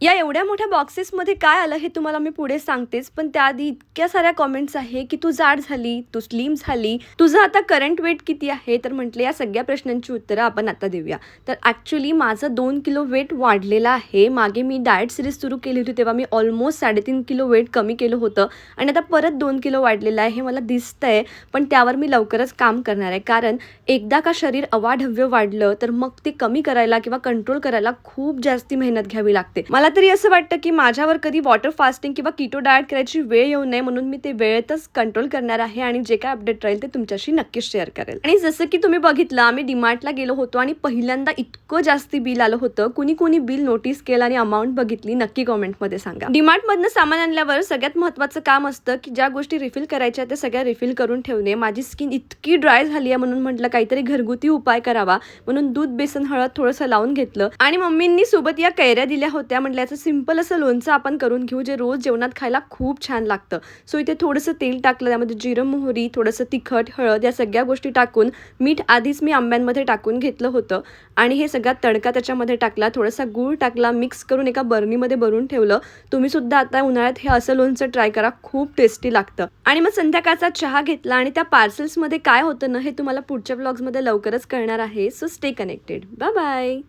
या एवढ्या मोठ्या बॉक्सेसमध्ये काय आलं हे तुम्हाला मी पुढे सांगतेच, पण त्याआधी इतक्या साऱ्या कमेंट्स आहे की तू जाड झाली, तू स्लिम झाली, तुझं आता करंट वेट किती आहे? तर म्हटलं या सगळ्या प्रश्नांची उत्तरं आपण आता देऊया. तर ॲक्च्युली माझं 2 किलो वेट वाढलेलं आहे. मागे मी डाएट सीरीज सुरू केली होती तेव्हा मी ऑलमोस्ट 3.5 किलो वेट कमी केलं होतं आणि आता परत 2 किलो वाढलेलं आहे हे मला दिसतंय. पण त्यावर मी लवकरच काम करणार आहे, कारण एकदा का शरीर अवाढव्य वाढलं तर मग ते कमी करायला किंवा कंट्रोल करायला खूप जास्ती मेहनत घ्यावी लागते. मला तरी असं वाटतं की माझ्यावर कधी वॉटर फास्टिंग किंवा कीटो डाएट करायची वेळ येऊ नये, म्हणून मी ते वेळेतच कंट्रोल करणार आहे आणि जे काय अपडेट राहील ते तुमच्याशी नक्कीच शेअर करेल. आणि जसं की तुम्ही बघितलं, आम्ही डीमार्टला गेलो होतो आणि पहिल्यांदा इतकं जास्ती बिल आलं होतं. कुणी बिल नोटीस केलं आणि अमाऊंट बघितली नक्की कमेंटमध्ये सांगा. डीमार्टमधनं सामान आणल्यावर सगळ्यात महत्त्वाचं काम असतं की ज्या गोष्टी रिफिल करायच्या त्या सगळ्या रिफिल करून ठेवणे. माझी स्किन इतकी ड्राय झाली आहे म्हणून म्हटलं काहीतरी घरगुती उपाय करावा, म्हणून दूध, बेसन, हळद थोडंसं लावून घेतलं आणि मम्मींनी सोबत या कैऱ्या दिल्या होत्या. म्हटलं याचं सिंपल असं लोणचं आपण करून घेऊ जे रोज जेवणात खायला खूप छान लागतं. सो इथे थोडंसं तेल टाकलं, त्यामध्ये जिरं, मोहरी, थोडंसं तिखट, हळद या सगळ्या गोष्टी टाकून, मीठ आधीच मी आंब्यांमध्ये टाकून घेतलं होतं आणि हे सगळा तडका त्याच्यामध्ये टाकला, थोडासा गूळ टाकला, मिक्स करून एका बर्नीमध्ये भरून ठेवलं. तुम्ही सुद्धा आता उन्हाळ्यात हे असं लोणचं ट्राय करा, खूप टेस्टी लागतं. आणि मग संध्याकाळचा चहा घेतला आणि त्या पार्सल्समध्ये काय होतं ना हे तुम्हाला पुढच्या व्लॉग्समध्ये लवकरच कळणार आहे. So stay connected. Bye bye.